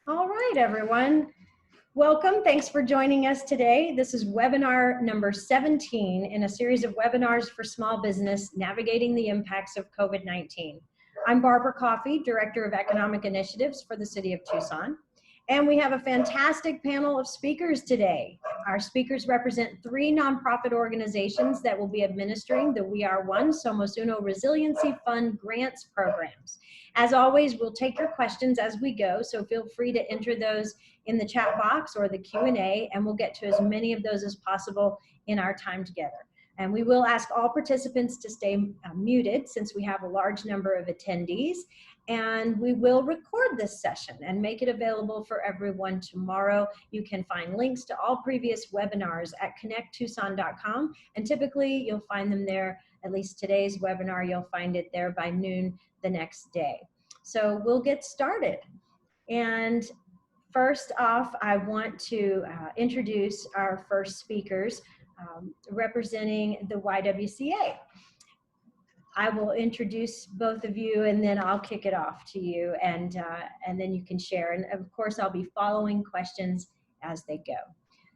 All right, everyone. Welcome. Thanks for joining us today. This is webinar number 17 in a series of webinars for small business navigating the impacts of COVID-19. I'm Barbara Coffey, Director of Economic Initiatives for the City of Tucson. And we have a fantastic panel of speakers today. Our speakers represent 3 nonprofit organizations that will be administering the We Are One Somos Uno Resiliency Fund grants programs. As always, we'll take your questions as we go, so feel free to enter those in the chat box or the Q&A, and we'll get to as many of those as possible in our time together. And we will ask all participants to stay muted since we have a large number of attendees. And we will record this session and make it available for everyone tomorrow. You can find links to all previous webinars at connecttucson.com. And typically you'll find them there, at least today's webinar, you'll find it there by noon the next day. So we'll get started. And first off, I want to introduce our first speakers representing the YWCA. I will introduce both of you and then I'll kick it off to you and then you can share. And of course, I'll be following questions as they go.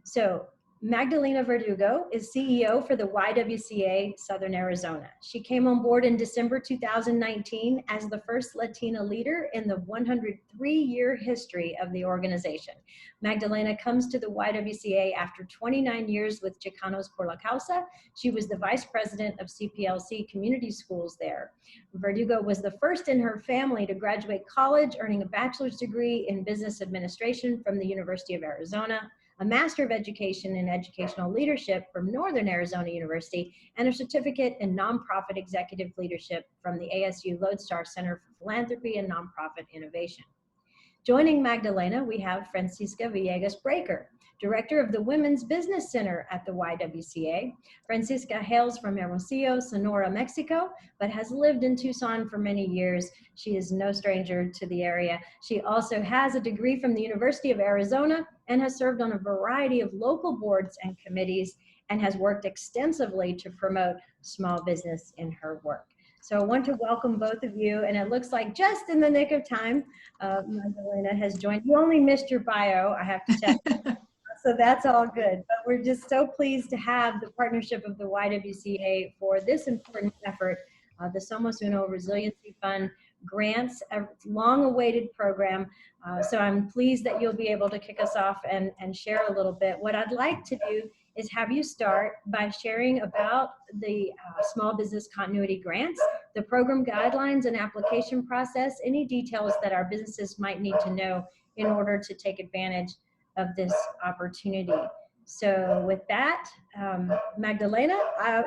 So Magdalena Verdugo is CEO for the YWCA Southern Arizona. She came on board in December 2019 as the first Latina leader in the 103-year history of the organization. Magdalena comes to the YWCA after 29 years with Chicanos por la Causa. She was the vice president of CPLC community schools there. Verdugo was the first in her family to graduate college, earning a bachelor's degree in business administration from the University of Arizona, a Master of Education in Educational Leadership from Northern Arizona University, and a certificate in Nonprofit Executive Leadership from the ASU Lodestar Center for Philanthropy and Nonprofit Innovation. Joining Magdalena, we have Francisca Villegas Breaker, Director of the Women's Business Center at the YWCA. Francisca hails from Hermosillo, Sonora, Mexico, but has lived in Tucson for many years. She is no stranger to the area. She also has a degree from the University of Arizona and has served on a variety of local boards and committees and has worked extensively to promote small business in her work. So I want to welcome both of you, and it looks like just in the nick of time, Magdalena has joined. You only missed your bio, I have to tell you. So that's all good, but we're just so pleased to have the partnership of the YWCA for this important effort, the Somos Uno Resiliency Fund grants, a long-awaited program. So I'm pleased that you'll be able to kick us off and share a little bit. What I'd like to do is have you start by sharing about the small business continuity grants, the program guidelines and application process, any details that our businesses might need to know in order to take advantage of this opportunity. So with that, Magdalena,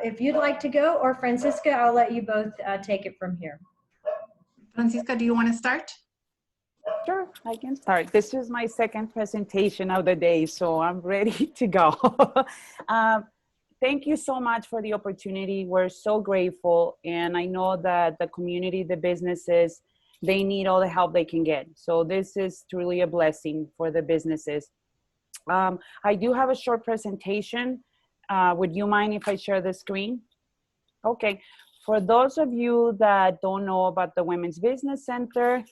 if you'd like to go, or Francisca, I'll let you both take it from here. Francisca, do you want to start? Sure, I can start. This is my second presentation of the day, so I'm ready to go. Thank you so much for the opportunity. We're so grateful, and I know that the community, the businesses, they need all the help they can get. So this is truly a blessing for the businesses. I do have a short presentation. Would you mind if I share the screen? Okay. For those of you that don't know about the Women's Business Center,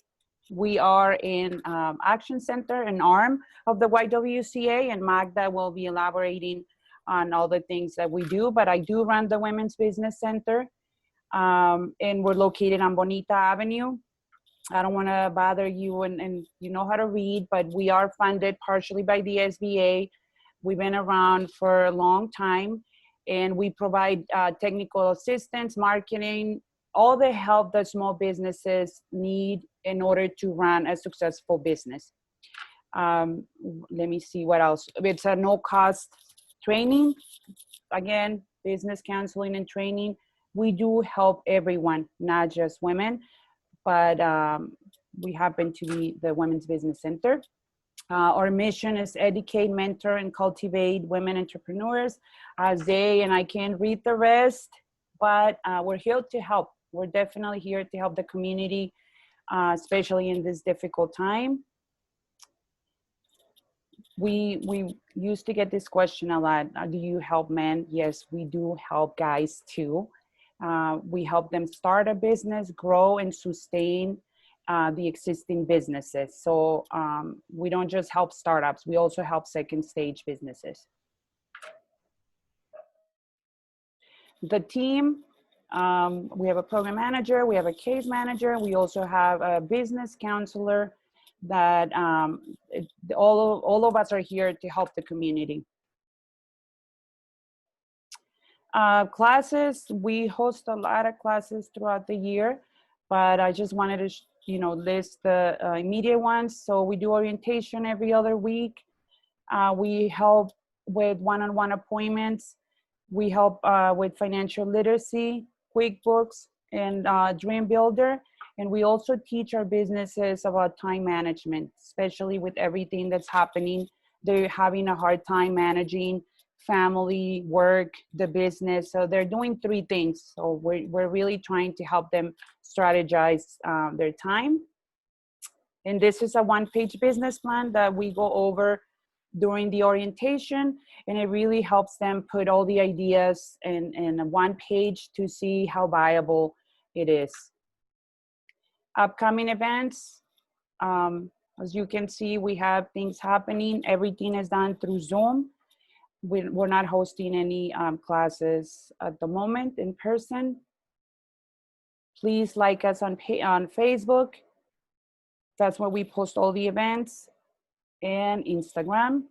we are in Action Center, an arm of the YWCA, and Magda will be elaborating on all the things that we do, but I do run the Women's Business Center, and we're located on Bonita Avenue. I don't want to bother you, and you know how to read, but we are funded partially by the SBA. We've been around for a long time, and we provide technical assistance, marketing, all the help that small businesses need in order to run a successful business. Let me see what else. It's a no-cost training. Again, business counseling and training. We do help everyone, not just women, but we happen to be the Women's Business Center. Our mission is educate, mentor, and cultivate women entrepreneurs as they, and I can't read the rest, but we're here to help. We're definitely here to help the community, especially in this difficult time. We used to get this question a lot. Do you help men? Yes, we do help guys too. We help them start a business, grow and sustain the existing businesses. So we don't just help startups, we also help second stage businesses. The team, we have a program manager, we have a case manager, we also have a business counselor that all of us are here to help the community. Classes, we host a lot of classes throughout the year, but I just wanted to list the immediate ones. So we do orientation every other week. We help with one-on-one appointments. We help with financial literacy, QuickBooks, and Dream Builder. And we also teach our businesses about time management, especially with everything that's happening. They're having a hard time managing family, work, the business. So they're doing three things. So we're really trying to help them strategize their time. And this is a one-page business plan that we go over during the orientation, and it really helps them put all the ideas in one page to see how viable it is. Upcoming events, as you can see, we have things happening. Everything is done through Zoom. We're not hosting any classes at the moment in person. Please like us on Facebook. That's where we post all the events, and Instagram.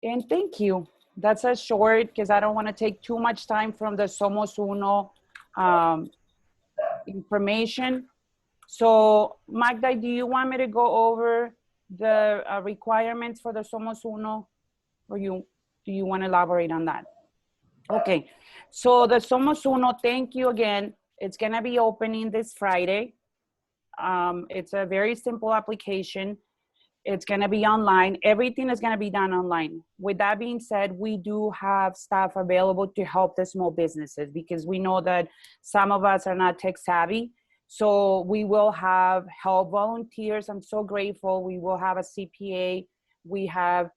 And thank you. That's a short, because I don't want to take too much time from the Somos Uno information. So Magda, do you want me to go over the requirements for the Somos Uno, or do you want to elaborate on that? Okay, so the Somos Uno, thank you again. It's going to be opening this Friday. It's a very simple application. It's going to be online. Everything is going to be done online. With that being said, we do have staff available to help the small businesses, because we know that some of us are not tech savvy. So we will have help volunteers. I'm so grateful. We will have a CPA. We have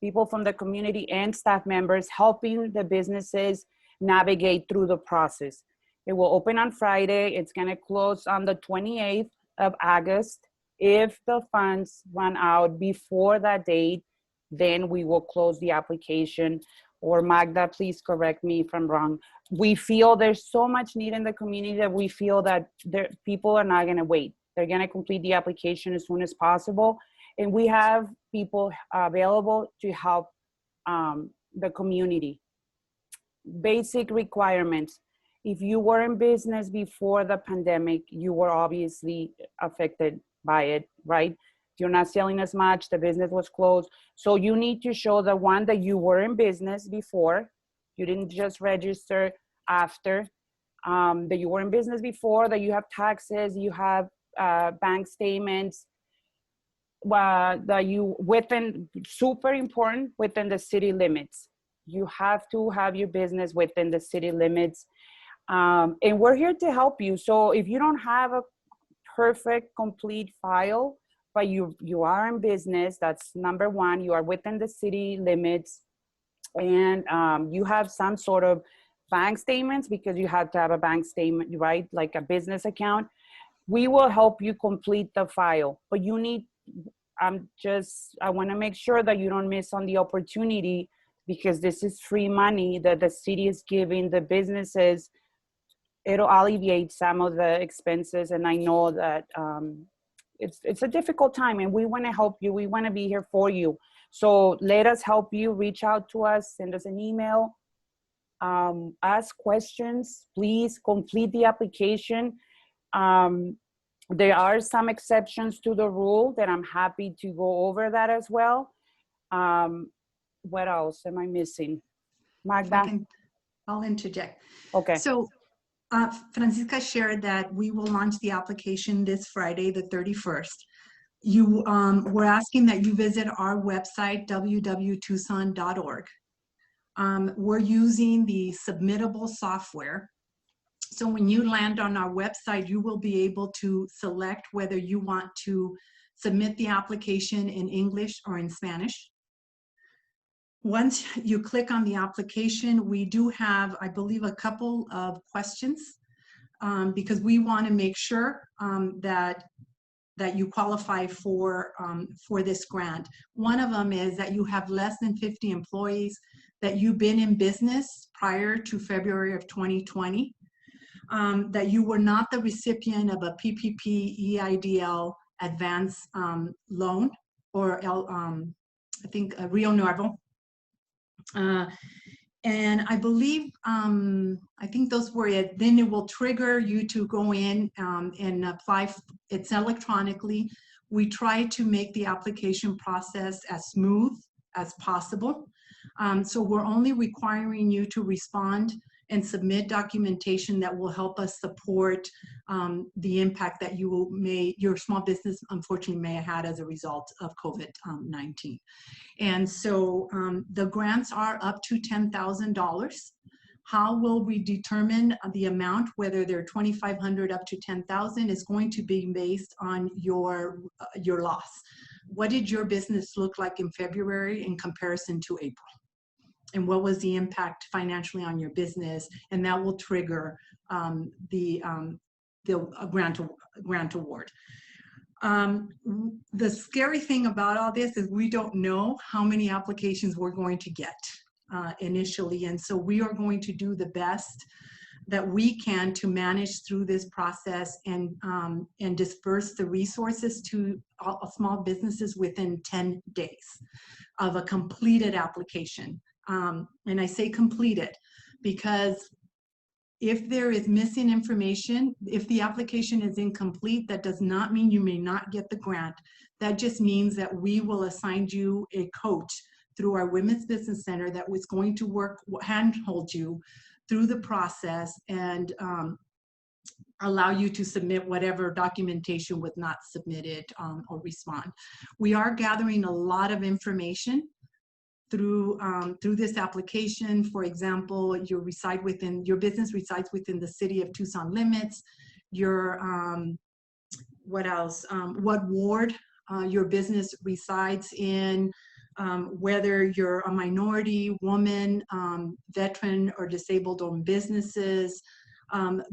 people from the community and staff members helping the businesses navigate through the process. It will open on Friday. It's going to close on the 28th of August. If the funds run out before that date, then we will close the application. Or Magda, please correct me if I'm wrong. We feel there's so much need in the community that we feel that people are not going to wait. They're going to complete the application as soon as possible. And we have people available to help the community. Basic requirements. If you were in business before the pandemic, you were obviously affected by it, right? You're not selling as much, the business was closed. So you need to show the one that you were in business before. You didn't just register after, that you were in business before, that you have taxes, you have bank statements, that you within, super important, within the city limits. You have to have your business within the city limits. And we're here to help you. So if you don't have a perfect, complete file, but you are in business, that's number one. You are within the city limits, and you have some sort of bank statements, because you have to have a bank statement, right? Like a business account. We will help you complete the file, but you need, I want to make sure that you don't miss on the opportunity, because this is free money that the city is giving the businesses. It'll alleviate some of the expenses. And I know that it's a difficult time, and we want to help you. We want to be here for you. So let us help you. Reach out to us, send us an email, ask questions, please complete the application. There are some exceptions to the rule that I'm happy to go over that as well. What else am I missing? Magda? I'll interject. Okay. So Francisca shared that we will launch the application this Friday, the 31st. We're asking that you visit our website, www.tucson.org. We're using the submittable software. So when you land on our website, you will be able to select whether you want to submit the application in English or in Spanish. Once you click on the application, we do have, I believe, a couple of questions. because we want to make sure that you qualify for this grant. One of them is that you have less than 50 employees, that you've been in business prior to February of 2020, that you were not the recipient of a PPP EIDL advance loan, or I think Rio Nuevo. And I believe, I think those were it. Then it will trigger you to go in and apply. It's electronically. We try to make the application process as smooth as possible. So we're only requiring you to respond and submit documentation that will help us support the impact that your small business unfortunately may have had as a result of COVID-19. And so the grants are up to $10,000. How will we determine the amount, whether they're $2,500 up to $10,000, is going to be based on your loss. What did your business look like in February in comparison to April? And what was the impact financially on your business? And that will trigger the grant award. The scary thing about all this is we don't know how many applications we're going to get initially. And so we are going to do the best that we can to manage through this process and disperse the resources to all small businesses within 10 days of a completed application. And I say completed because if there is missing information, if the application is incomplete, that does not mean you may not get the grant. That just means that we will assign you a coach through our Women's Business Center that was going to handhold you through the process and allow you to submit whatever documentation was not submitted or respond. We are gathering a lot of information through this application. For example, your business resides within the city of Tucson limits. What else? What ward your business resides in, whether you're a minority, woman, veteran, or disabled-owned businesses.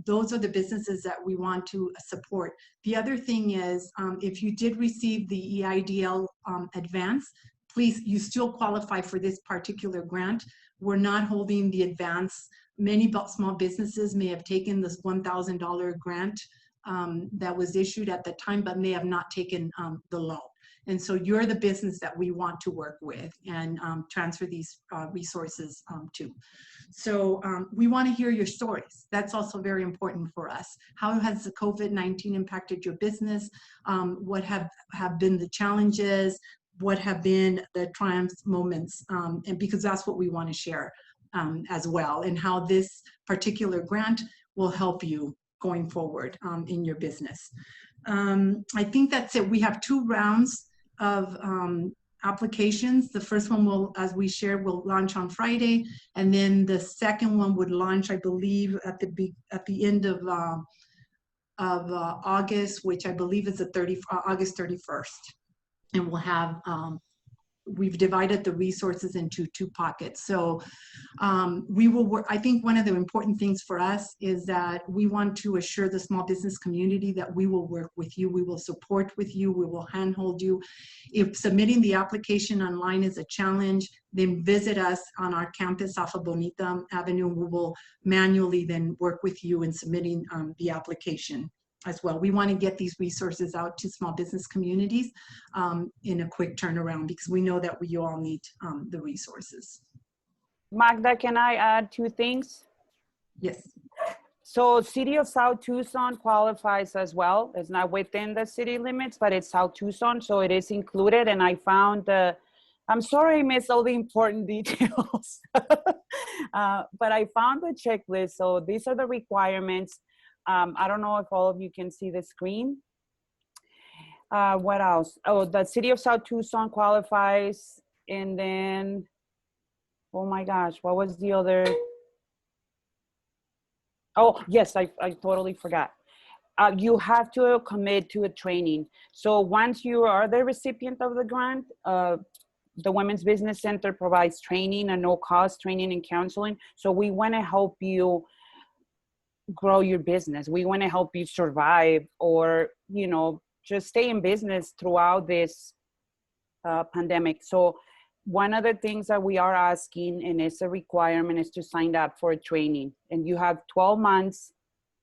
Those are the businesses that we want to support. The other thing is, if you did receive the EIDL advance, please, you still qualify for this particular grant. We're not holding the advance. Many small businesses may have taken this $1,000 grant that was issued at the time, but may have not taken the loan. And so you're the business that we want to work with and transfer these resources to. So we want to hear your stories. That's also very important for us. How has the COVID-19 impacted your business? What have been the challenges? What have been the triumphs, moments, and because that's what we want to share as well, and how this particular grant will help you going forward in your business. I think that's it. We have 2 rounds of applications. The first one will, as we shared, will launch on Friday, and then the second one would launch, I believe, at the end of August, which I believe is August 31st. And we'll have, we've divided the resources into 2 pockets. So we will work. I think one of the important things for us is that we want to assure the small business community that we will work with you, we will support with you, we will handhold you. If submitting the application online is a challenge, then visit us on our campus off of Bonita Avenue. We will manually then work with you in submitting the application as well. We want to get these resources out to small business communities in a quick turnaround, because we know that we all need the resources. Magda, can I add 2 things? Yes. So City of South Tucson qualifies as well. It's not within the city limits, but it's South Tucson, so it is included. And I found I'm sorry I missed all the important details, but I found the checklist. So these are the requirements. I don't know if all of you can see the screen. What else? Oh, the City of South Tucson qualifies. And then, oh my gosh, what was the other? Oh, yes, I totally forgot. You have to commit to a training. So once you are the recipient of the grant, the Women's Business Center provides training and no-cost training and counseling. So we want to help you grow your business. We want to help you survive, or, you know, just stay in business throughout this pandemic. So one of the things that we are asking, and it's a requirement, is to sign up for a training, and you have 12 months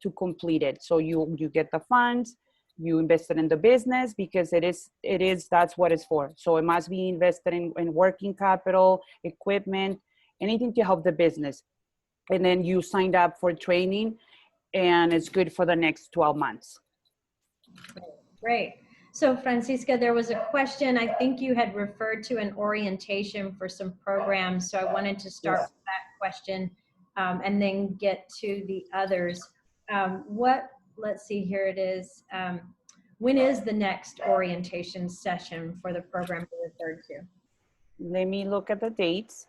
to complete it. So you get the funds, you invested in the business, because that's what it's for. So it must be invested in working capital, equipment, anything to help the business. And then you signed up for training, and it's good for the next 12 months. Great. So Francisca, there was a question, I think you had referred to an orientation for some programs. So I wanted to start with that question and then get to the others. Let's see, here it is. When is the next orientation session for the program you referred to? Let me look at the dates.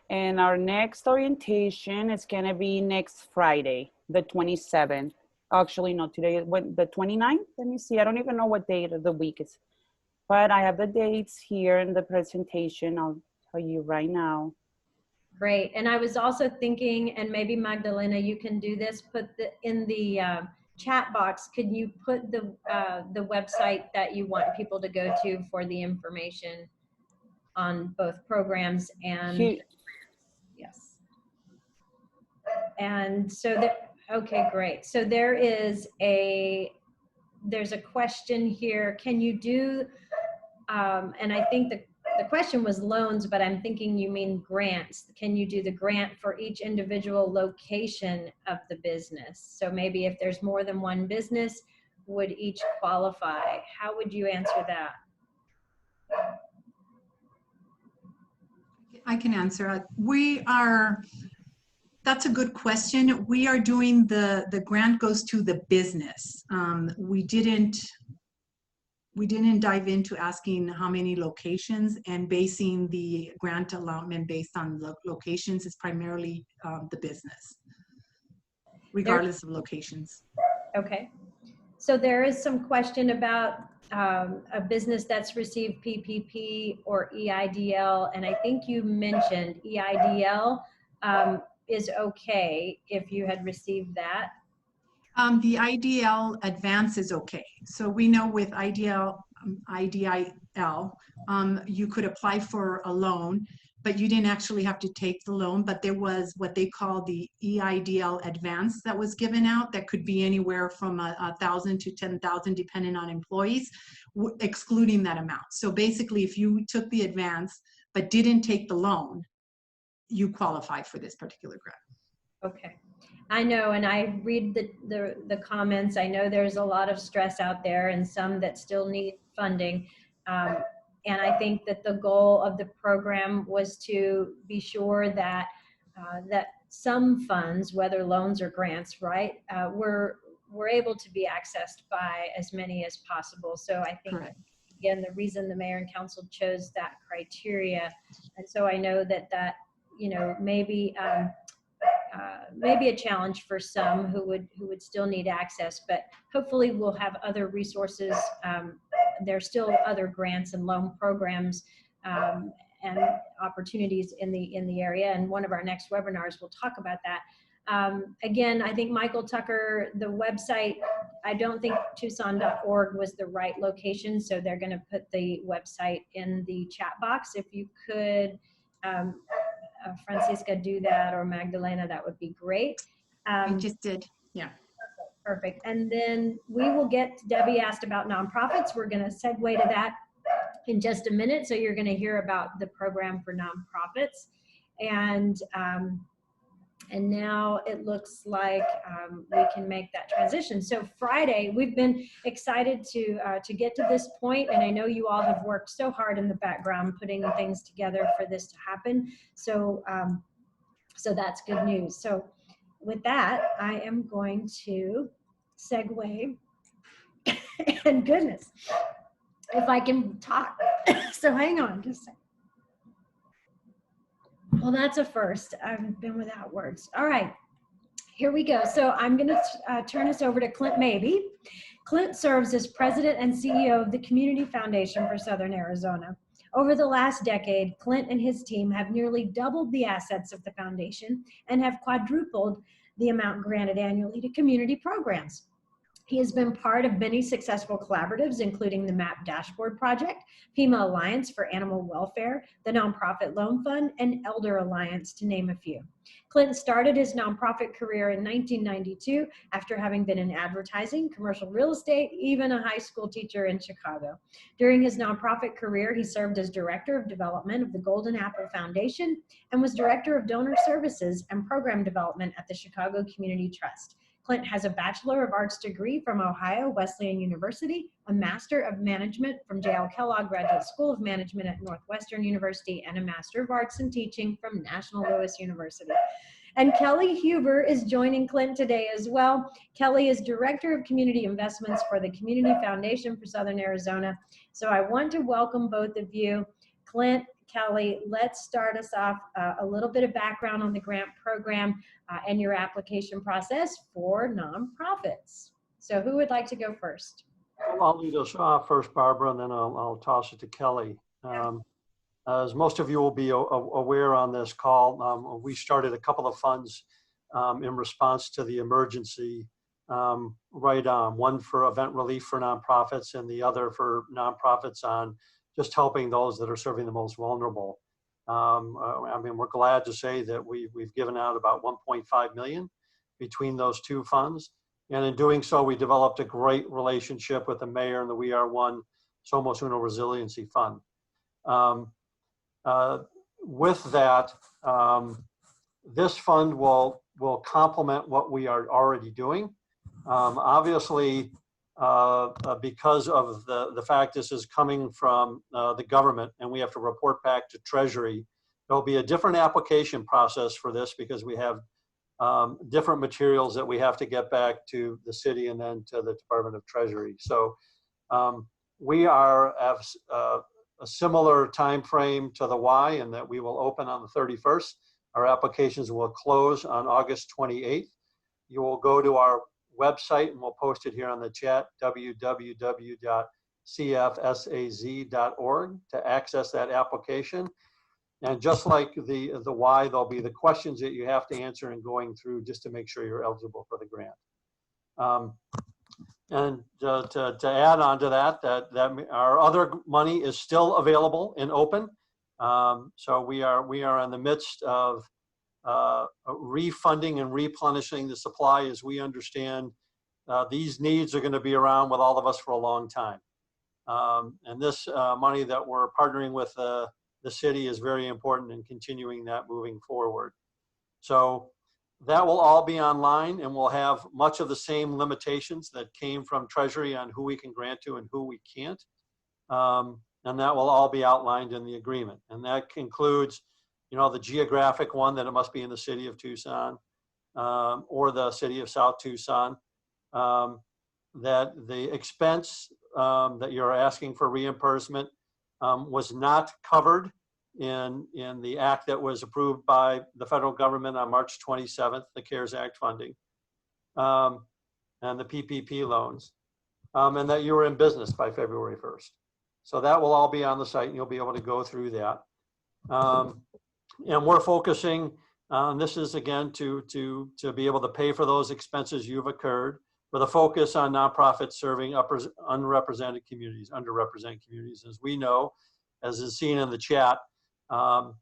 And our next orientation is gonna be next Friday, the 27th. Actually, no, today, the 29th? Let me see, I don't even know what day of the week is. But I have the dates here in the presentation. I'll tell you right now. Great, and I was also thinking, and maybe Magdalena, you can do this, in the chat box, could you put the website that you want people to go to for the information on both programs and yes. And so okay, great. So there's a question here. Can you do, and I think the question was loans, but I'm thinking you mean grants. Can you do the grant for each individual location of the business? So maybe if there's more than one business, would each qualify? How would you answer that? I can answer. That's a good question. We are doing the grant goes to the business. We didn't dive into asking how many locations, and basing the grant allotment based on locations is primarily the business, regardless of locations. Okay. So there is some question about a business that's received PPP or EIDL, and I think you mentioned EIDL is okay if you had received that. The IDL advance is okay. So we know with IDL, you could apply for a loan, but you didn't actually have to take the loan. But there was what they call the EIDL advance that was given out that could be anywhere from 1,000 to 10,000 depending on employees, excluding that amount. So basically, if you took the advance but didn't take the loan, you qualify for this particular grant. Okay. I know, and I read the comments. I know there's a lot of stress out there and some that still need funding. And I think that the goal of the program was to be sure that that some funds, whether loans or grants, right, were able to be accessed by as many as possible. So I think, correct, again, the reason the mayor and council chose that criteria, and so I know that you know, maybe a challenge for some who would still need access, but hopefully we'll have other resources. There's still other grants and loan programs and opportunities in the area, and one of our next webinars will talk about that. Again, I think Michael Tucker, the website, I don't think Tucson.org was the right location, so they're going to put the website in the chat box. If you could, Francisca, do that, or Magdalena, that would be great. I just did, yeah. Perfect. And then we will get, Debbie asked about nonprofits. We're going to segue to that in just a minute. So you're going to hear about the program for nonprofits. And now it looks like we can make that transition. So Friday, we've been excited to get to this point, and I know you all have worked so hard in the background putting things together for this to happen. So so that's good news. So with that, I am going to segue, and goodness, if I can talk. So hang on just a second. Well, that's a first. I've been without words. All right, here we go. So I'm going to turn us over to Clint Mabey. Clint serves as president and CEO of the Community Foundation for Southern Arizona. Over the last decade, Clint and his team have nearly doubled the assets of the foundation and have quadrupled the amount granted annually to community programs. He has been part of many successful collaboratives, including the MAP Dashboard Project, Pima Alliance for Animal Welfare, the Nonprofit Loan Fund, and Elder Alliance, to name a few. Clinton started his nonprofit career in 1992 after having been in advertising, commercial real estate, even a high school teacher in Chicago. During his nonprofit career, he served as Director of Development of the Golden Apple Foundation and was Director of Donor Services and Program Development at the Chicago Community Trust. Clint has a Bachelor of Arts degree from Ohio Wesleyan University, a Master of Management from J.L. Kellogg Graduate School of Management at Northwestern University, and a Master of Arts in Teaching from National Louis University. And Kelly Huber is joining Clint today as well. Kelly is Director of Community Investments for the Community Foundation for Southern Arizona. So I want to welcome both of you. Clint, Kelly, let's start us off a little bit of background on the grant program and your application process for nonprofits. So who would like to go first? I'll lead us off first, Barbara, and then I'll toss it to Kelly. As most of you will be aware on this call, we started a couple of funds in response to the emergency one for event relief for nonprofits and the other for nonprofits on just helping those that are serving the most vulnerable. I mean, we're glad to say that we've given out about 1.5 million between those two funds. And in doing so, we developed a great relationship with the mayor and the We Are One Somos Uno Resiliency Fund. With that, this fund will complement what we are already doing. Obviously, because of the fact this is coming from the government and we have to report back to Treasury, there'll be a different application process for this because we have different materials that we have to get back to the city and then to the Department of Treasury. So we have a similar time frame to the Y in that we will open on the 31st. Our applications will close on August 28th. You will go to our website, and we'll post it here on the chat, www.cfsaz.org, to access that application. And just like the Y, there'll be the questions that you have to answer in going through just to make sure you're eligible for the grant. And to add on to that our other money is still available and open. So we are in the midst of refunding and replenishing the supply as we understand these needs are going to be around with all of us for a long time. And this money that we're partnering with the city is very important in continuing that moving forward. So that will all be online, and we'll have much of the same limitations that came from Treasury on who we can grant to and who we can't. And that will all be outlined in the agreement. And that includes, the geographic one, that it must be in the city of Tucson or the city of South Tucson, that the expense that you're asking for reimbursement was not covered in the act that was approved by the federal government on March 27th, the CARES Act funding, and the PPP loans, and that you were in business by February 1st. So that will all be on the site, and you'll be able to go through that. And we're focusing on this is, again, to be able to pay for those expenses you've incurred, with a focus on nonprofits serving underrepresented communities. As we know, as is seen in the chat, the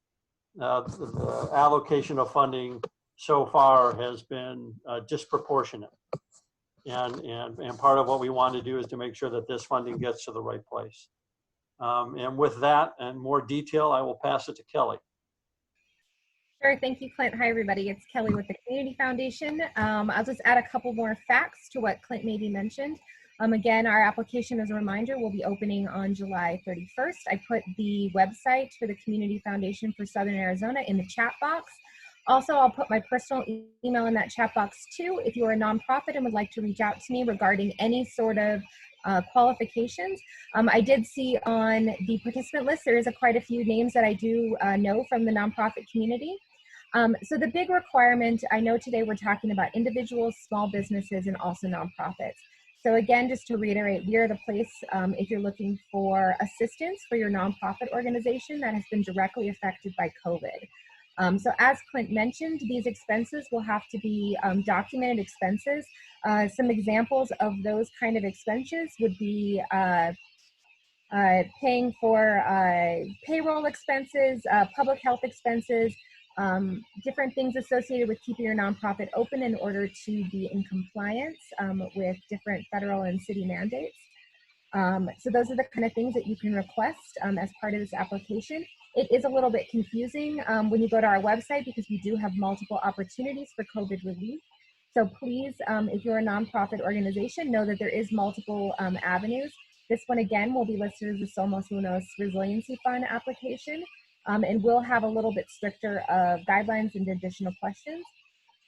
allocation of funding so far has been disproportionate. And part of what we want to do is to make sure that this funding gets to the right place. And with that and more detail, I will pass it to Kelly. Sure, thank you, Clint. Hi, everybody. It's Kelly with the Community Foundation. I'll just add a couple more facts to what Clint maybe mentioned. Again, our application, as a reminder, will be opening on July 31st. I put the website for the Community Foundation for Southern Arizona in the chat box. Also, I'll put my personal email in that chat box too. If you are a nonprofit and would like to reach out to me regarding any sort of qualifications. I did see on the participant list, there is quite a few names that I do know from the nonprofit community. So the big requirement, I know today we're talking about individuals, small businesses, and also nonprofits. So again, just to reiterate, we are the place if you're looking for assistance for your nonprofit organization that has been directly affected by COVID. So as Clint mentioned, these expenses will have to be documented expenses. Some examples of those kind of expenses would be paying for payroll expenses, public health expenses, different things associated with keeping your nonprofit open in order to be in compliance with different federal and city mandates. So those are the kind of things that you can request as part of this application. It is a little bit confusing when you go to our website because we do have multiple opportunities for COVID relief. So please, if you're a nonprofit organization, know that there is multiple avenues. This one again will be listed as the Somos Uno Resiliency Fund application, and we'll have a little bit stricter guidelines and additional questions.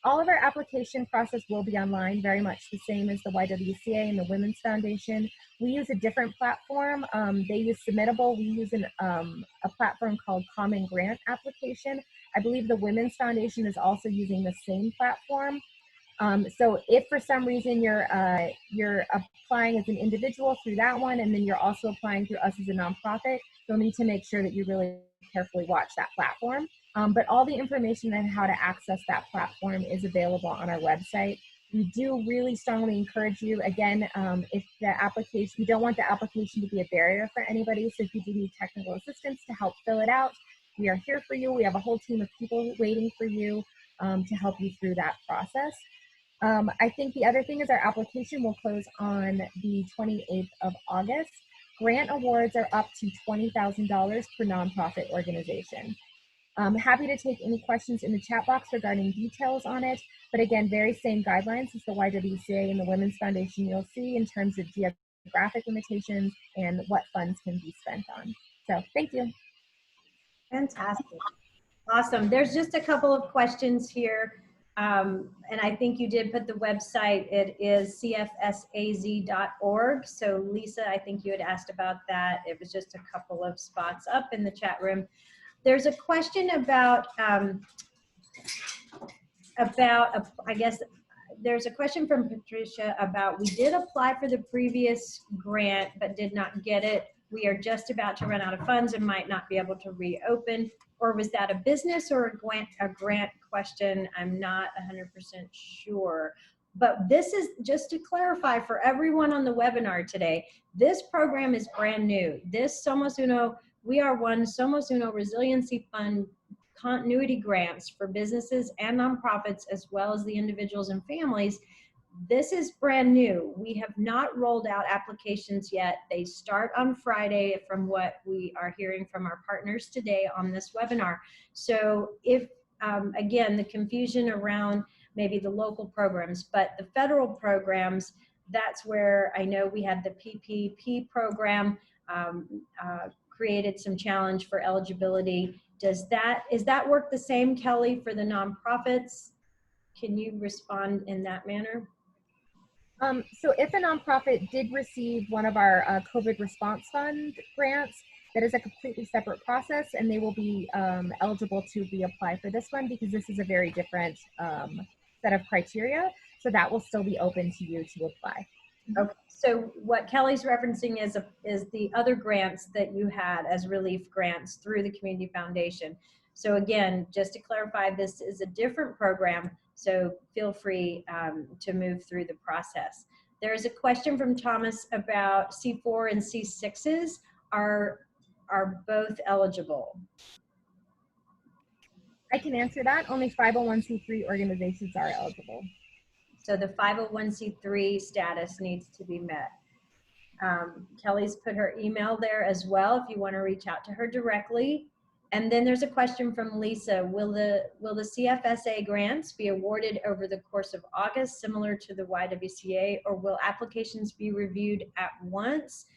All of our application process will be online, very much the same as the YWCA and the Women's Foundation. We use a different platform. They use Submittable. We use a platform called Common Grant Application. I believe the Women's Foundation is also using the same platform. So if for some reason you're applying as an individual through that one, and then you're also applying through us as a nonprofit, you'll need to make sure that you really carefully watch that platform. But all the information on how to access that platform is available on our website. We do really strongly encourage you, again, if the application, we don't want the application to be a barrier for anybody. So if you do need technical assistance to help fill it out, we are here for you. We have a whole team of people waiting for you to help you through that process. I think the other thing is our application will close on the 28th of August. Grant awards are up to $20,000 per nonprofit organization. I'm happy to take any questions in the chat box regarding details on it. But again, very same guidelines as the YWCA and the Women's Foundation you'll see in terms of geographic limitations and what funds can be spent on. So thank you. Fantastic. Awesome. There's just a couple of questions here. And I think you did put the website. It is cfsaz.org. So Lisa, I think you had asked about that. It was just a couple of spots up in the chat room. There's a question about I guess there's a question from Patricia about, we did apply for the previous grant but did not get it. We are just about to run out of funds and might not be able to reopen. Or was that a business or a grant question? I'm not 100% sure. But this is just to clarify for everyone on the webinar today, this program is brand new. This Somos Uno, we are one Somos Uno Resiliency Fund continuity grants for businesses and nonprofits, as well as the individuals and families. This is brand new. We have not rolled out applications yet. They start on Friday from what we are hearing from our partners today on this webinar. So if, again, the confusion around maybe the local programs, but the federal programs, that's where I know we had the PPP program, created some challenge for eligibility. Is that work the same, Kelly, for the nonprofits? Can you respond in that manner? So if a nonprofit did receive one of our COVID response fund grants, that is a completely separate process, and they will be eligible to reapply for this one because this is a very different set of criteria. So that will still be open to you to apply. Okay, so what Kelly's referencing is the other grants that you had as relief grants through the Community Foundation. So again, just to clarify, this is a different program, so feel free to move through the process. There's a question from Thomas about C4 and C6s are both eligible. I can answer that. Only 501c3 organizations are eligible. So the 501c3 status needs to be met. Kelly's put her email there as well if you want to reach out to her directly. And then there's a question from Lisa. Will the CFSA grants be awarded over the course of August, similar to the YWCA, or will applications be reviewed at once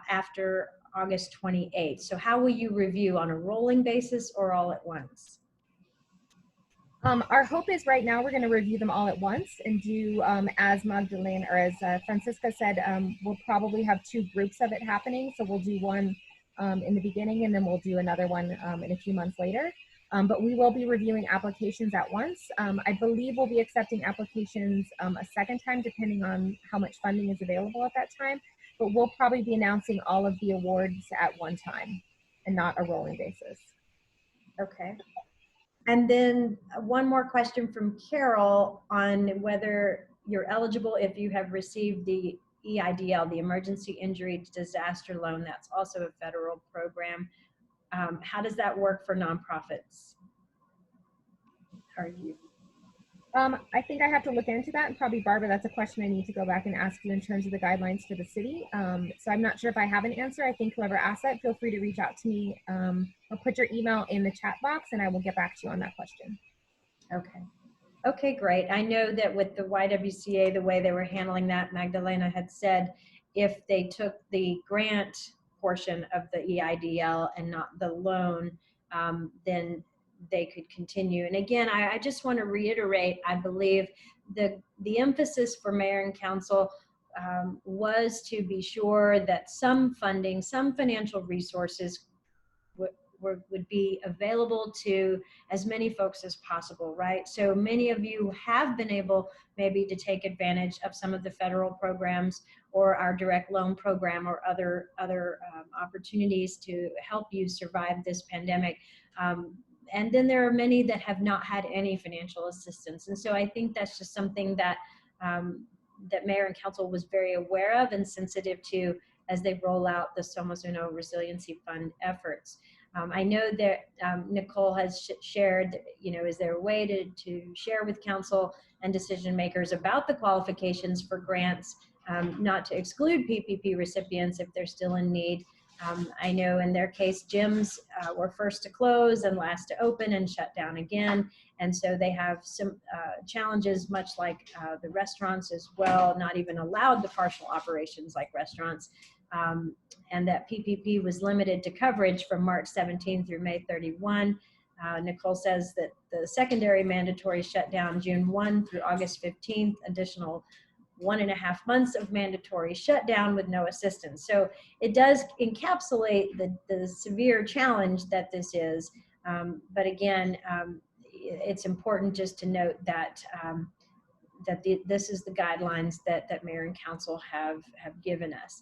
after August 28th? So how will you review, on a rolling basis or all at once? Our hope is right now we're going to review them all at once and do, as Magdalena or as Francisca said, we'll probably have two groups of it happening. So we'll do one in the beginning, and then we'll do another one in a few months later. But we will be reviewing applications at once. I believe we'll be accepting applications a second time, depending on how much funding is available at that time. But we'll probably be announcing all of the awards at one time and not a rolling basis. Okay. And then one more question from Carol on whether you're eligible if you have received the EIDL, the Emergency Injury Disaster Loan. That's also a federal program. How does that work for nonprofits? Are you? I think I have to look into that, and probably Barbara, that's a question I need to go back and ask you in terms of the guidelines for the city. So I'm not sure if I have an answer. I think whoever asked that, feel free to reach out to me or put your email in the chat box and I will get back to you on that question. Okay. Okay, great. I know that with the YWCA, the way they were handling that, Magdalena had said if they took the grant portion of the EIDL and not the loan, then they could continue. And again, I just want to reiterate, I believe the emphasis for mayor and council was to be sure that some funding, some financial resources would be available to as many folks as possible, right? So many of you have been able maybe to take advantage of some of the federal programs or our direct loan program or other opportunities to help you survive this pandemic. And then there are many that have not had any financial assistance. And so I think that's just something that that mayor and council was very aware of and sensitive to as they roll out the Somos Uno Resiliency Fund efforts. I know that Nicole has shared, is there a way to share with council and decision makers about the qualifications for grants, not to exclude PPP recipients if they're still in need. I know in their case, gyms were first to close and last to open and shut down again. And so they have some challenges, much like the restaurants as well, not even allowed the partial operations like restaurants. And that PPP was limited to coverage from March 17 through May 31. Nicole says that the secondary mandatory shut down June 1 through August 15th, additional 1.5 months of mandatory shutdown with no assistance. So it does encapsulate the severe challenge that this is. But again, it's important just to note that this is the guidelines that mayor and council have given us.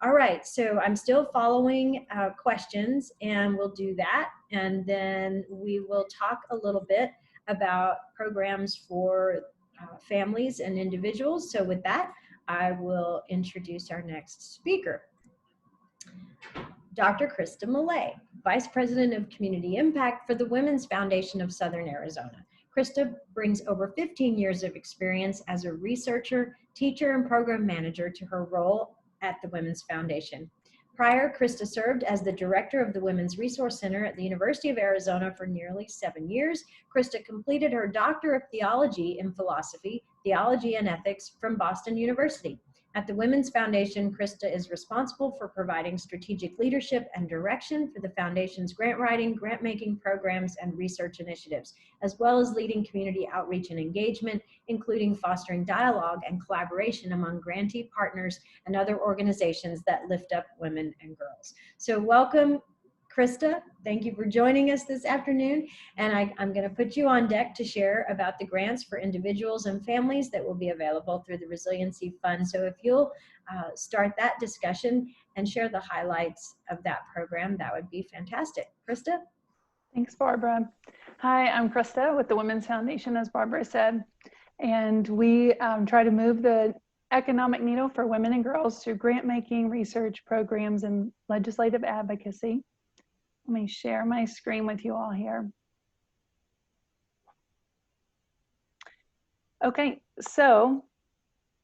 All right, so I'm still following questions, and we'll do that. And then we will talk a little bit about programs for families and individuals. So with that, I will introduce our next speaker. Dr. Krista Millay, Vice President of Community Impact for the Women's Foundation of Southern Arizona. Krista brings over 15 years of experience as a researcher, teacher, and program manager to her role at the Women's Foundation. Prior, Krista served as the director of the Women's Resource Center at the University of Arizona for nearly 7 years. Krista completed her Doctor of Theology in Philosophy, Theology, and Ethics from Boston University. At the Women's Foundation, Krista is responsible for providing strategic leadership and direction for the Foundation's grant writing, grant making programs, and research initiatives, as well as leading community outreach and engagement, including fostering dialogue and collaboration among grantee partners and other organizations that lift up women and girls. So welcome, Krista. Thank you for joining us this afternoon. And I'm going to put you on deck to share about the grants for individuals and families that will be available through the Resiliency Fund. So if you'll start that discussion and share the highlights of that program, that would be fantastic. Krista? Thanks, Barbara. Hi, I'm Krista with the Women's Foundation, as Barbara said. And we try to move the economic needle for women and girls through grant making, research programs, and legislative advocacy. Let me share my screen with you all here. Okay, so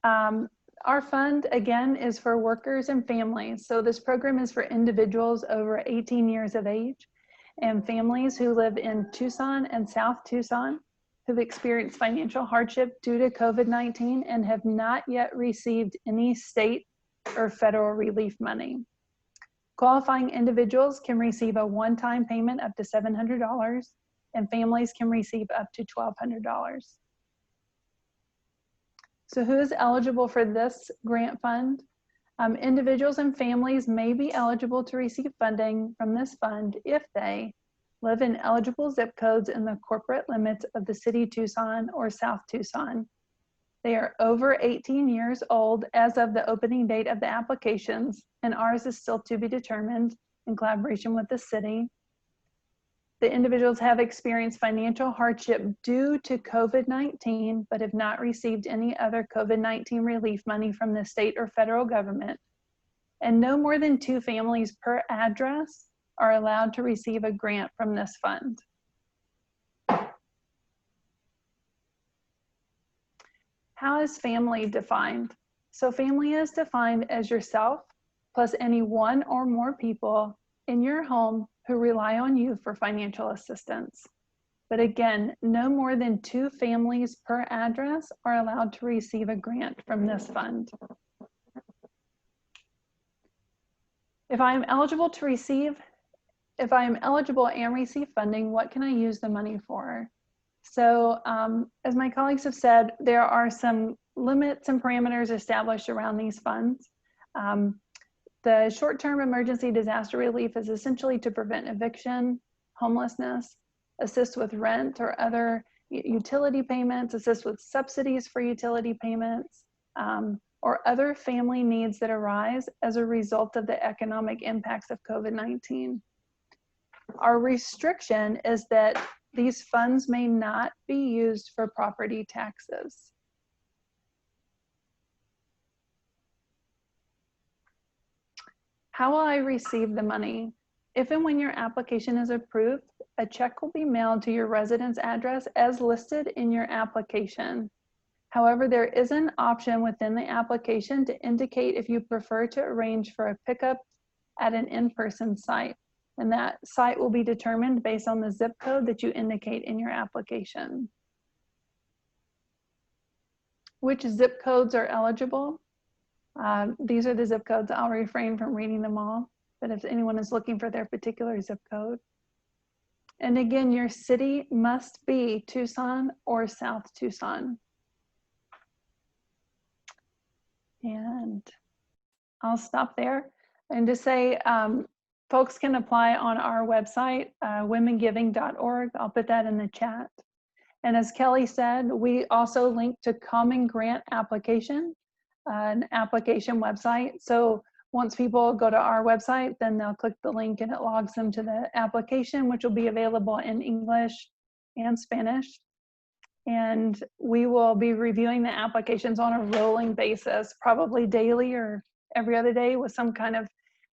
our fund, again, is for workers and families. So this program is for individuals over 18 years of age and families who live in Tucson and South Tucson who've experienced financial hardship due to COVID-19 and have not yet received any state or federal relief money. Qualifying individuals can receive a one-time payment up to $700, and families can receive up to $1,200. So who is eligible for this grant fund? Individuals and families may be eligible to receive funding from this fund if they live in eligible zip codes in the corporate limits of the city Tucson or South Tucson. They are over 18 years old as of the opening date of the applications, and ours is still to be determined in collaboration with the city. The individuals have experienced financial hardship due to COVID-19, but have not received any other COVID-19 relief money from the state or federal government. And no more than 2 families per address are allowed to receive a grant from this fund. How is family defined? So family is defined as yourself plus any 1 or more people in your home who rely on you for financial assistance. But again, no more than 2 families per address are allowed to receive a grant from this fund. If I am eligible and receive funding, what can I use the money for? So as my colleagues have said, there are some limits and parameters established around these funds. The short-term emergency disaster relief is essentially to prevent eviction, homelessness, assist with rent or other utility payments, assist with subsidies for utility payments, or other family needs that arise as a result of the economic impacts of COVID-19. Our restriction is that these funds may not be used for property taxes. How will I receive the money? If and when your application is approved, a check will be mailed to your residence address as listed in your application. However, there is an option within the application to indicate if you prefer to arrange for a pickup at an in-person site. And that site will be determined based on the zip code that you indicate in your application. Which zip codes are eligible? These are the zip codes. I'll refrain from reading them all, but if anyone is looking for their particular zip code. And again, your city must be Tucson or South Tucson. And I'll stop there and just say, folks can apply on our website, womengiving.org. I'll put that in the chat. And as Kelly said, we also link to Common Grant Application, an application website. So once people go to our website, then they'll click the link and it logs them to the application, which will be available in English and Spanish. And we will be reviewing the applications on a rolling basis, probably daily or every other day with some kind of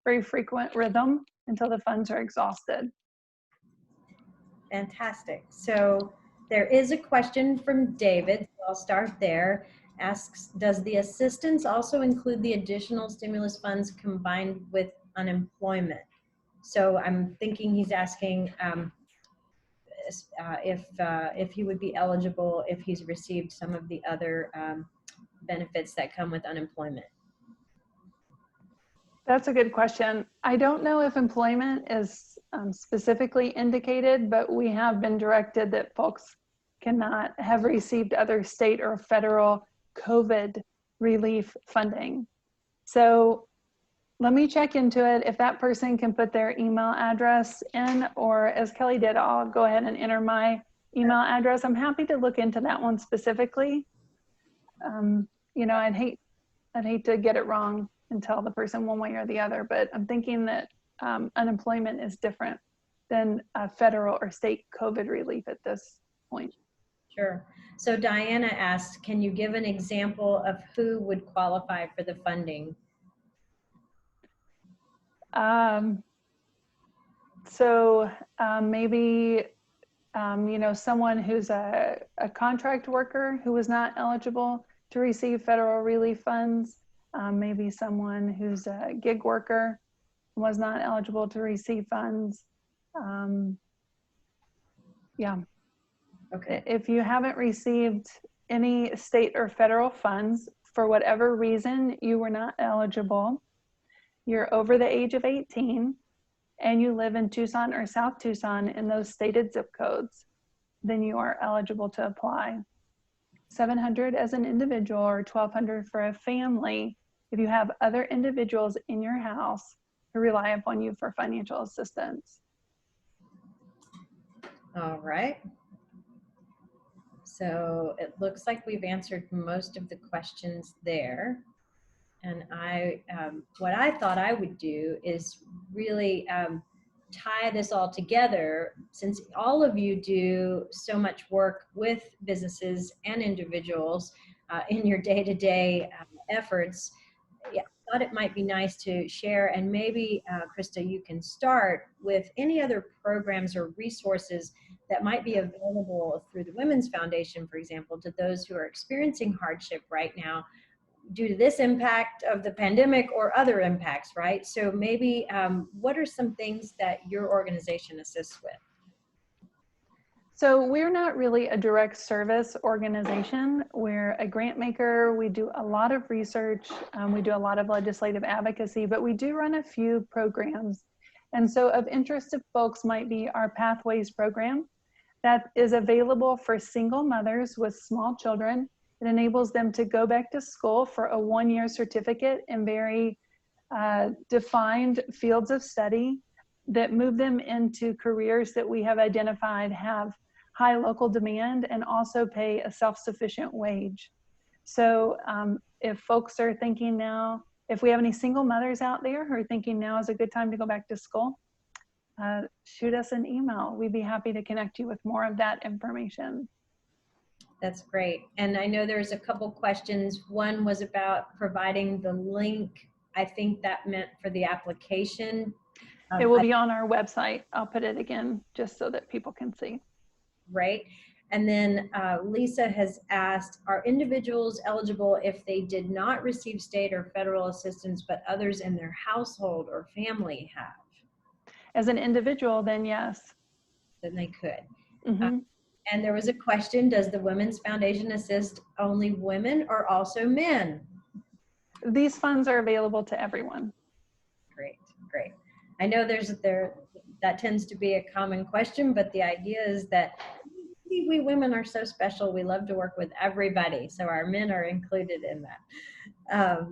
very frequent rhythm until the funds are exhausted. Fantastic. So there is a question from David. So I'll start there. Asks, does the assistance also include the additional stimulus funds combined with unemployment? So I'm thinking he's asking if he would be eligible if he's received some of the other benefits that come with unemployment. That's a good question. I don't know if employment is specifically indicated, but we have been directed that folks cannot have received other state or federal COVID relief funding. So let me check into it. If that person can put their email address in, or as Kelly did, I'll go ahead and enter my email address. I'm happy to look into that one specifically. You know, I'd hate to get it wrong and tell the person one way or the other, but I'm thinking that unemployment is different than federal or state COVID relief at this point. Sure. So Diana asked, can you give an example of who would qualify for the funding? Maybe, you know, someone who's a contract worker who was not eligible to receive federal relief funds. Maybe someone who's a gig worker was not eligible to receive funds. Yeah. Okay. If you haven't received any state or federal funds, for whatever reason you were not eligible, you're over the age of 18, and you live in Tucson or South Tucson in those stated zip codes, then you are eligible to apply. $700 as an individual or $1,200 for a family if you have other individuals in your house who rely upon you for financial assistance. All right. So it looks like we've answered most of the questions there. And what I thought I would do is really tie this all together, since all of you do so much work with businesses and individuals in your day-to-day efforts, yeah, I thought it might be nice to share, and maybe Krista, you can start with any other programs or resources that might be available through the Women's Foundation, for example, to those who are experiencing hardship right now due to this impact of the pandemic or other impacts, right? So maybe what are some things that your organization assists with? So we're not really a direct service organization. We're a grant maker. We do a lot of research. We do a lot of legislative advocacy, but we do run a few programs. And so of interest to folks might be our Pathways program that is available for single mothers with small children. It enables them to go back to school for a one-year certificate in very defined fields of study that move them into careers that we have identified have high local demand and also pay a self-sufficient wage. So if folks are thinking now, if we have any single mothers out there who are thinking now is a good time to go back to school, shoot us an email. We'd be happy to connect you with more of that information. That's great. And I know there's a couple questions. One was about providing the link. I think that meant for the application. It will be on our website. I'll put it again just so that people can see. Right. And then Lisa has asked, are individuals eligible if they did not receive state or federal assistance, but others in their household or family have? As an individual, then yes. Then they could. Mm-hmm. And there was a question, does the Women's Foundation assist only women or also men? These funds are available to everyone. Great, great. I know that tends to be a common question, but the idea is that we women are so special. We love to work with everybody. So our men are included in that.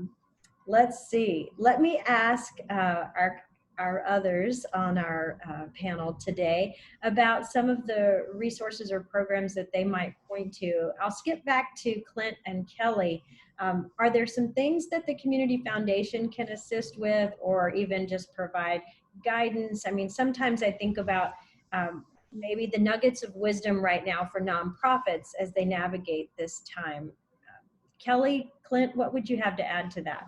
Let's see. Let me ask our others on our panel today about some of the resources or programs that they might point to. I'll skip back to Clint and Kelly. Are there some things that the Community Foundation can assist with, or even just provide guidance? I mean, sometimes I think about maybe the nuggets of wisdom right now for nonprofits as they navigate this time. Kelly, Clint, what would you have to add to that?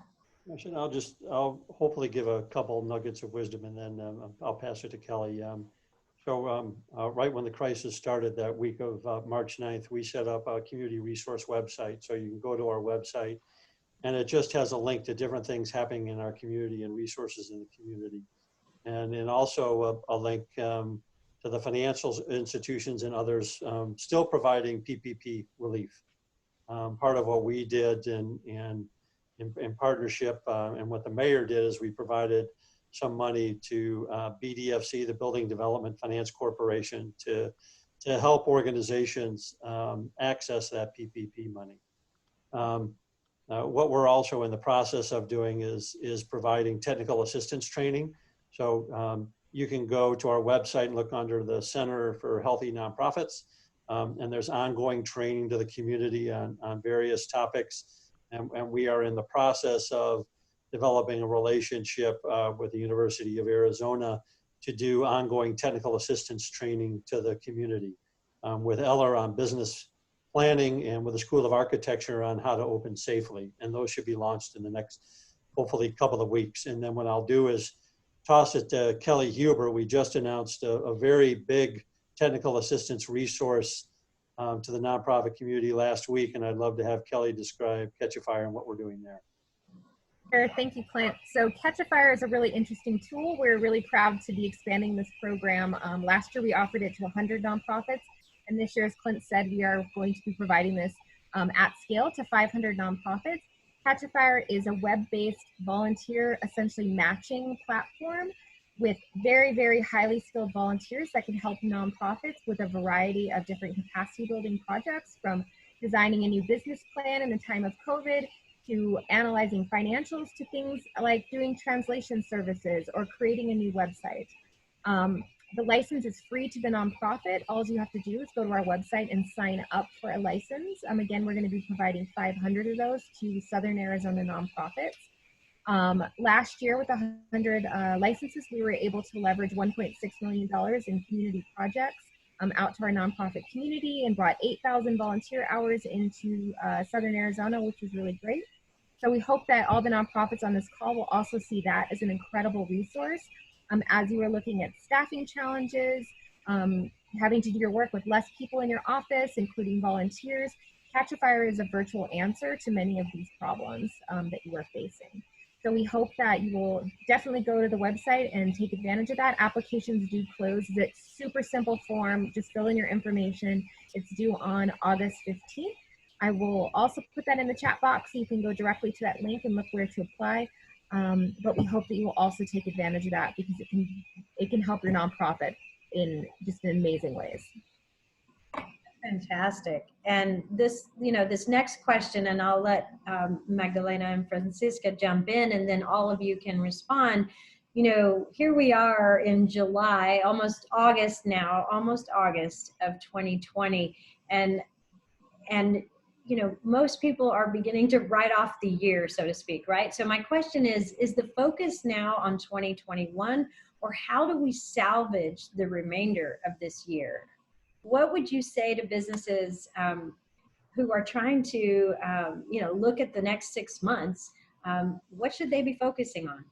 I'll hopefully give a couple nuggets of wisdom, and then I'll pass it to Kelly. Right when the crisis started that week of March 9th, we set up a community resource website. So you can go to our website, and it just has a link to different things happening in our community and resources in the community. And then also a link to the financial institutions and others still providing PPP relief. Part of what we did in partnership and what the mayor did is we provided some money to BDFC, the Building Development Finance Corporation, to help organizations access that PPP money. What we're also in the process of doing is providing technical assistance training. So you can go to our website and look under the Center for Healthy Nonprofits, and there's ongoing training to the community on various topics. And we are in the process of developing a relationship with the University of Arizona to do ongoing technical assistance training to the community, with Eller on business planning and with the School of Architecture on how to open safely. And those should be launched in the next, hopefully, couple of weeks. And then what I'll do is toss it to Kelly Huber. We just announced a very big technical assistance resource to the nonprofit community last week, and I'd love to have Kelly describe Catch a Fire and what we're doing there. Sure, thank you, Clint. So Catch a Fire is a really interesting tool. We're really proud to be expanding this program. Last year we offered it to 100 nonprofits, and this year, as Clint said, we are going to be providing this at scale to 500 nonprofits. Catch a Fire is a web-based volunteer, essentially matching platform with very, very highly skilled volunteers that can help nonprofits with a variety of different capacity building projects, from designing a new business plan in the time of COVID to analyzing financials to things like doing translation services or creating a new website. The license is free to the nonprofit. All you have to do is go to our website and sign up for a license. Again, we're going to be providing 500 of those to Southern Arizona nonprofits. Last year, with 100 licenses, we were able to leverage $1.6 million in community projects out to our nonprofit community and brought 8,000 volunteer hours into Southern Arizona, which was really great. So we hope that all the nonprofits on this call will also see that as an incredible resource as you are looking at staffing challenges, having to do your work with less people in your office, including volunteers. Catch a Fire is a virtual answer to many of these problems that you are facing. So we hope that you will definitely go to the website and take advantage of that. Applications do close. It's super simple form. Just fill in your information. It's due on August 15th. I will also put that in the chat box so you can go directly to that link and look where to apply. But we hope that you will also take advantage of that because it can help your nonprofit in just amazing ways. Fantastic. And this, this next question, and I'll let Magdalena and Francisca jump in, and then all of you can respond. Here we are in July, almost August now, almost August of 2020, and most people are beginning to write off the year, so to speak, right? So my question is the focus now on 2021, or how do we salvage the remainder of this year? What would you say to businesses who are trying to, look at the next 6 months? What should they be focusing on?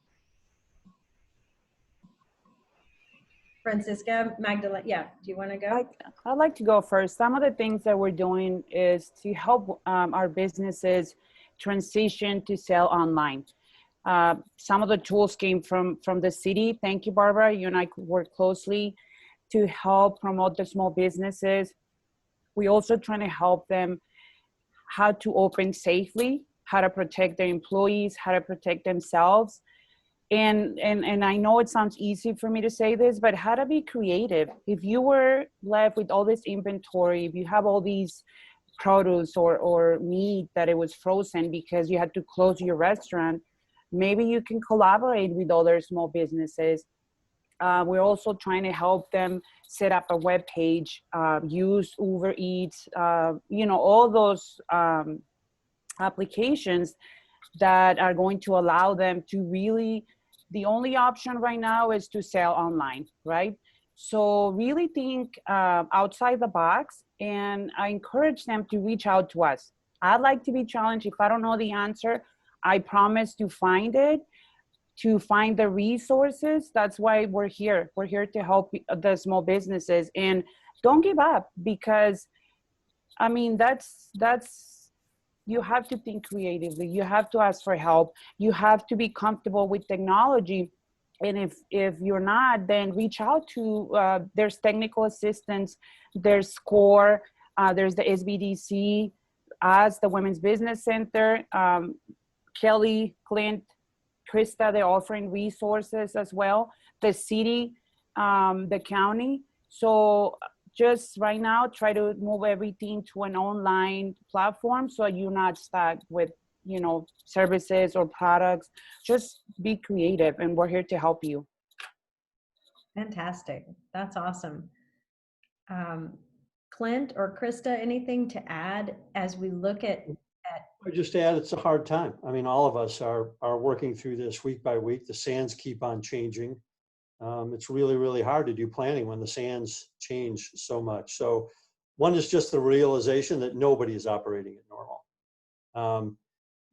Francisca, Magdalena, yeah, do you want to go? I'd like to go first. Some of the things that we're doing is to help our businesses transition to sell online. Some of the tools came from the city. Thank you, Barbara. You and I work closely to help promote the small businesses. We also trying to help them how to open safely, how to protect their employees, how to protect themselves. And I know it sounds easy for me to say this, but how to be creative. If you were left with all this inventory, if you have all these produce or meat that it was frozen because you had to close your restaurant, maybe you can collaborate with other small businesses. We're also trying to help them set up a web page, use Uber Eats, all those applications that are going to allow them to really, the only option right now is to sell online, right? So really think outside the box, and I encourage them to reach out to us. I'd like to be challenged. If I don't know the answer, I promise to find it, to find the resources. That's why we're here. We're here to help the small businesses, and don't give up, because I mean, that's you have to think creatively. You have to ask for help. You have to be comfortable with technology. And if you're not, then reach out to, there's technical assistance, there's SCORE, there's the SBDC, us, the Women's Business Center, Kelly, Clint, Krista, they're offering resources as well, the city, the county. So just right now, try to move everything to an online platform so you're not stuck with, services or products. Just be creative, and we're here to help you. Fantastic. That's awesome. Clint or Krista, anything to add as we look at I just add, it's a hard time. I mean, all of us are working through this week by week. The sands keep on changing. It's really, really hard to do planning when the sands change so much. So one is just the realization that nobody is operating at normal.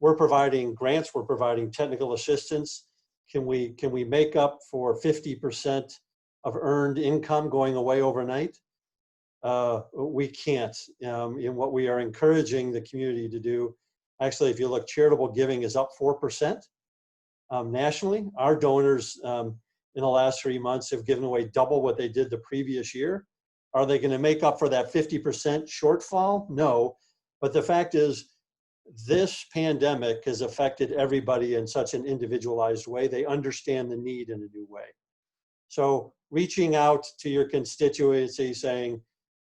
We're providing grants, we're providing technical assistance. Can we make up for 50% of earned income going away overnight? We can't. In what we are encouraging the community to do, actually, if you look, charitable giving is up 4% nationally. Our donors in the last 3 months have given away double what they did the previous year. Are they going to make up for that 50% shortfall? No. But the fact is, this pandemic has affected everybody in such an individualized way. They understand the need in a new way. So reaching out to your constituency saying,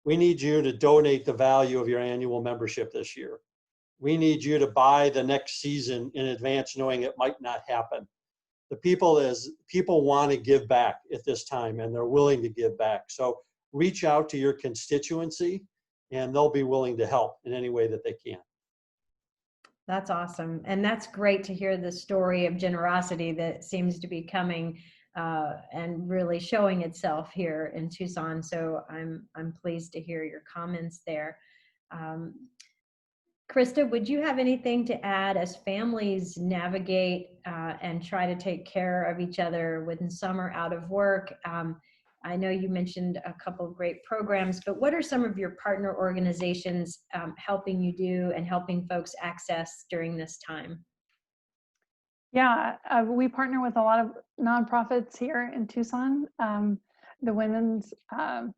we need you to donate the value of your annual membership this year. We need you to buy the next season in advance, knowing it might not happen. The people want to give back at this time, and they're willing to give back. So reach out to your constituency, and they'll be willing to help in any way that they can. That's awesome. And that's great to hear the story of generosity that seems to be coming and really showing itself here in Tucson. So I'm pleased to hear your comments there. Krista, would you have anything to add as families navigate and try to take care of each other when some are out of work? I know you mentioned a couple of great programs, but what are some of your partner organizations helping you do and helping folks access during this time? Yeah, we partner with a lot of nonprofits here in Tucson. The women's, the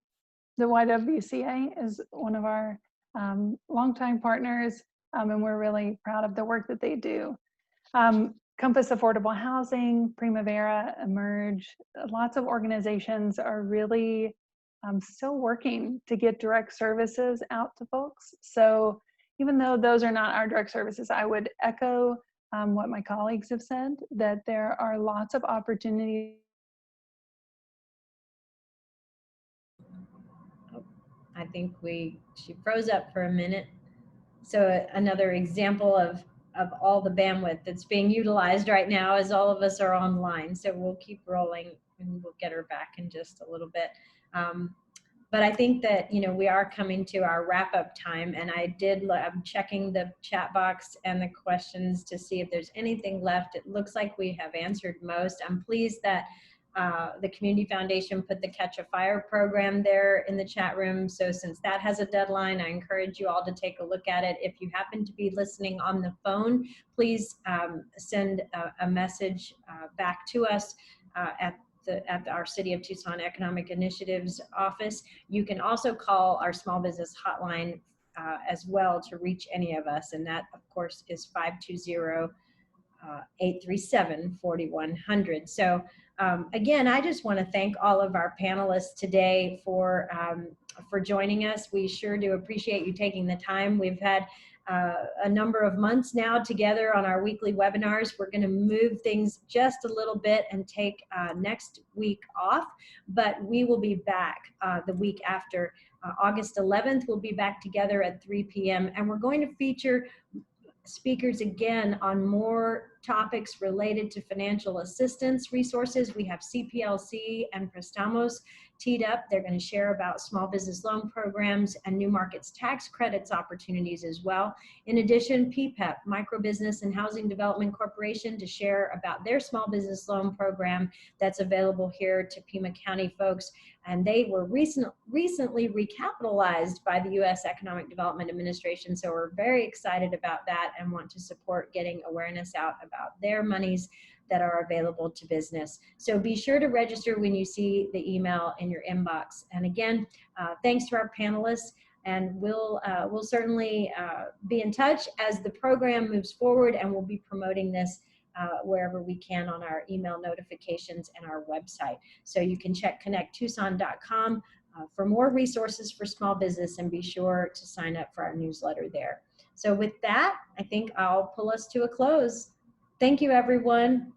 YWCA is one of our longtime partners, and we're really proud of the work that they do. Compass Affordable Housing, Primavera, Emerge, lots of organizations are really still working to get direct services out to folks. So even though those are not our direct services, I would echo what my colleagues have said, that there are lots of opportunities. I think she froze up for a minute. So another example of all the bandwidth that's being utilized right now as all of us are online. So we'll keep rolling and we'll get her back in just a little bit. But I think that, you know, we are coming to our wrap-up time, and I'm checking the chat box and the questions to see if there's anything left. It looks like we have answered most. I'm pleased that the Community Foundation put the Catch a Fire program there in the chat room. So since that has a deadline, I encourage you all to take a look at it. If you happen to be listening on the phone, please send a message back to us at our City of Tucson Economic Initiatives office. You can also call our small business hotline as well to reach any of us, and that of course is 520-837-4100. So again, I just want to thank all of our panelists today for joining us. We sure do appreciate you taking the time. We've had a number of months now together on our weekly webinars. We're going to move things just a little bit and take next week off, but we will be back the week after. August 11th, we'll be back together at 3 p.m. and we're going to feature speakers again on more topics related to financial assistance resources. We have CPLC and Prestamos teed up. They're going to share about small business loan programs and new markets tax credits opportunities as well. In addition, PPEP, Micro Business and Housing Development Corporation, to share about their small business loan program that's available here to Pima County folks. And they were recently recapitalized by the U.S. Economic Development Administration. So we're very excited about that and want to support getting awareness out about their monies that are available to business. So be sure to register when you see the email in your inbox. And again, thanks to our panelists, and we'll certainly be in touch as the program moves forward, and we'll be promoting this wherever we can on our email notifications and our website. So you can check connecttucson.com for more resources for small business, and be sure to sign up for our newsletter there. So with that, I think I'll pull us to a close. Thank you, everyone.